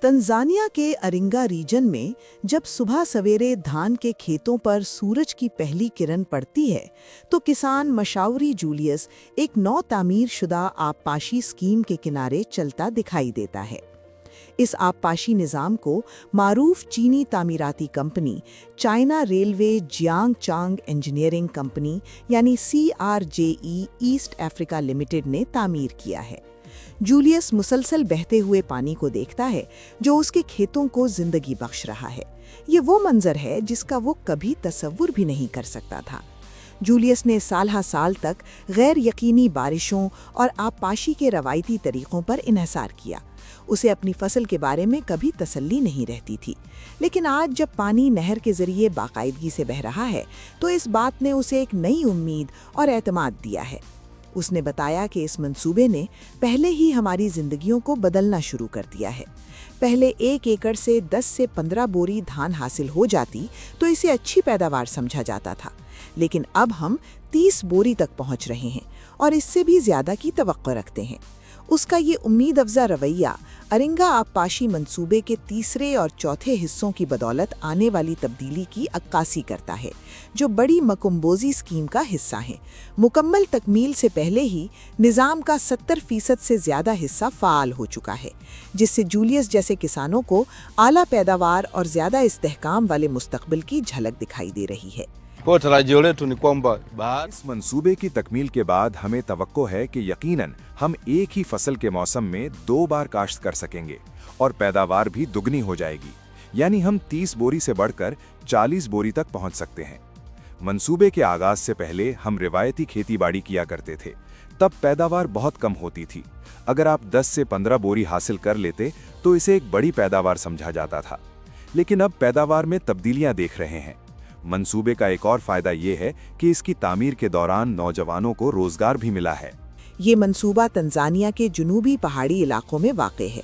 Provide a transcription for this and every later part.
Tanzania के अरिंगा reason में जब सुबह सवेरे धान के खेतों पर सूरज की पहली किरण पड़ती है तो किसान मशावरी जूलियस एक नौ तामीर शुदा आबपाशी स्कीम के किनारे चलता दिखाई देता है। इस आबपाशी निज़ाम को मारूफ चीनी तामीराती कंपनी चाइना रेलवे जियांग चांग इंजीनियरिंग कंपनी यानी CRJE ईस्ट अफ्रीका लिमिटेड ने तामीर किया है। जूलियस मुसलसल बहते हुए पानी को देखता है जो उसके खेतों को जिंदगी बख्श रहा है। ये वो मंजर है जिसका वो कभी तसव्वुर भी नहीं कर सकता था। जूलियस ने साल तक गैर यकीनी बारिशों और आबपाशी के रवायती तरीक़ों पर इन्हिसार किया। उसे अपनी फसल के बारे में कभी तसल्ली नहीं रहती थी, लेकिन आज जब पानी नहर के जरिए बाकायदगी से बह रहा है तो इस बात ने उसे एक नई उम्मीद और एतमाद दिया है। उसने बताया कि इस मंसूबे ने पहले ही हमारी जिंदगियों को बदलना शुरू कर दिया है। पहले 1 एकड़ से 10 से 15 बोरी धान हासिल हो जाती तो इसे अच्छी पैदावार समझा जाता था, लेकिन अब हम 30 बोरी तक पहुंच रहे हैं और इससे भी ज्यादा की तवक्को रखते हैं। उसका ये उम्मीद अफजा रवैया अरिंगा आबपाशी मंसूबे के तीसरे और चौथे हिस्सों की बदौलत आने वाली तब्दीली की अक्कासी करता है, जो बड़ी मकुम्बोजी स्कीम का हिस्सा है। मुकम्मल तकमील से पहले ही निज़ाम का 70% से ज़्यादा हिस्सा फ़ाल हो चुका है, जिससे जूलियस जैसे किसानों को आला पैदावार और ज़्यादा इस्तेहकाम वाले मुस्तकबिल की झलक दिखाई दे रही है। इस मंसूबे की तकमील के बाद हमें तवक्को है कि यकीनन हम एक ही फसल के मौसम में 2 बार काश्त कर सकेंगे और पैदावार भी दुगनी हो जाएगी, यानी हम 30 बोरी से बढ़कर 40 बोरी तक पहुंच सकते हैं। मंसूबे के आगाज से पहले हम रिवायती खेती बाड़ी किया करते थे, तब पैदावार बहुत कम होती थी। अगर आप 10 से 15 बोरी हासिल कर लेते तो इसे एक बड़ी पैदावार समझा जाता था, लेकिन अब पैदावार में तब्दीलियां देख रहे हैं। मंसूबे का एक और फायदा ये है कि इसकी तामीर के दौरान नौजवानों को रोजगार भी मिला है। ये मंसूबा तंजानिया के जुनूबी पहाड़ी इलाकों में वाक़ है।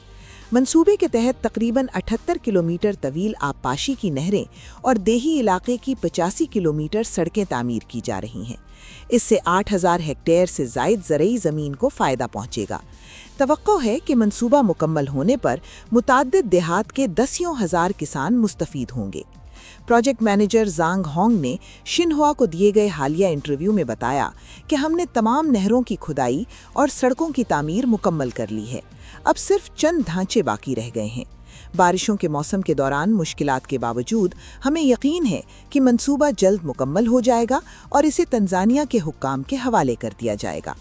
मंसूबे के तहत तकरीबन 78 किलोमीटर तवील आबपाशी की नहरें और देही इलाके की 85 किलोमीटर सड़कें तामीर की जा रही हैं। इससे 8000 हेक्टेयर से ज़ायद ज़रई ज़मीन को फ़ायदा पहुँचेगा। तवक्को है कि मंसूबा मुकम्मल होने पर मुताद्दिद देहात के 10,000 किसान मुस्तफ़ीद होंगे। प्रोजेक्ट मैनेजर ज़ांग होंग ने शिन्हुआ को दिए गए हालिया इंटरव्यू में बताया कि हमने तमाम नहरों की खुदाई और सड़कों की तामीर मुकम्मल कर ली है। अब सिर्फ चंद ढांचे बाकी रह गए हैं। बारिशों के मौसम के दौरान मुश्किलात के बावजूद हमें यकीन है कि मंसूबा जल्द मुकम्मल हो जाएगा और इसे तंजानिया के हुक्काम के हवाले कर दिया जाएगा।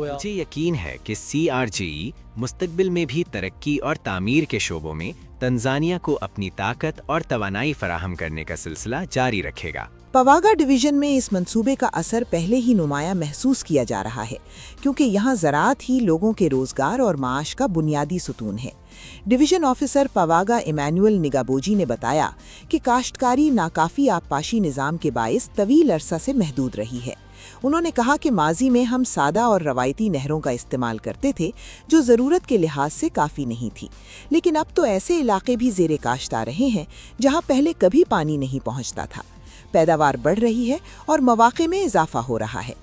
मुझे यकीन है कि CRJE मुस्तकबिल में भी तरक्की और तामीर के शोबों में तंजानिया को अपनी ताकत और तवानाई फराहम करने का सिलसिला जारी रखेगा। पवागा डिवीजन में इस मंसूबे का असर पहले ही नुमाया महसूस किया जा रहा है, क्योंकि यहाँ ज़राअत ही लोगों के रोज़गार और माश का बुनियादी सुतून है। डिवीजन ऑफिसर पवागा इमैनुअल निगाबोजी ने बताया कि काश्तकारी नाकाफ़ी आबपाशी निज़ाम के बाइस तवील अरसा से महदूद रही है। उन्होंने कहा कि माजी में हम सादा और रवायती नहरों का इस्तेमाल करते थे जो ज़रूरत के लिहाज से काफ़ी नहीं थी, लेकिन अब तो ऐसे इलाके भी ज़ेरे काश्त आ रहे हैं जहां पहले कभी पानी नहीं पहुंचता था। पैदावार बढ़ रही है और मौक़े में इजाफा हो रहा है।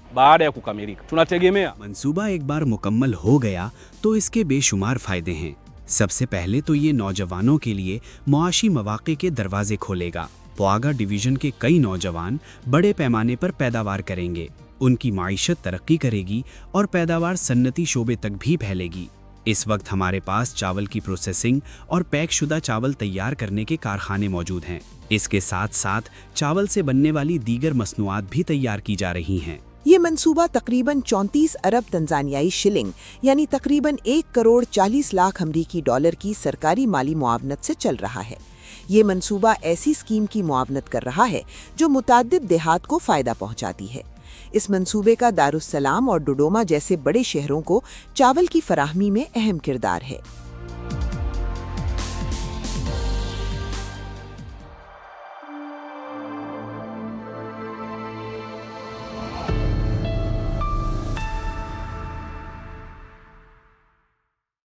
मंसूबा एक बार मुकम्मल हो गया तो इसके बेशुमार फ़ायदे हैं। सबसे पहले तो ये नौजवानों के लिए मुआशी मौक़े के दरवाजे खोलेगा। पवागा डिवीज़न के कई नौजवान बड़े पैमाने पर पैदावार करेंगे, उनकी माइशत तरक्की करेगी और पैदावार सन्नती शोबे तक भी फैलेगी। इस वक्त हमारे पास चावल की प्रोसेसिंग और पैक शुदा चावल तैयार करने के कारखाने मौजूद हैं। इसके साथ साथ चावल से बनने वाली दीगर मसनूआत भी तैयार की जा रही हैं। ये मंसूबा तकरीबन 34 अरब तंजानियाई शिलिंग यानी तकरीबन 1 करोड़ 40 लाख अमरीकी डॉलर की सरकारी माली मुआवनत से चल रहा है। ये मंसूबा ऐसी स्कीम की मुआवनत कर रहा है जो मुताद्दिद देहात को फ़ायदा पहुंचाती है। इस मंसूबे का दारुस्सलाम और डोडोमा जैसे बड़े शहरों को चावल की फराहमी में अहम किरदार है।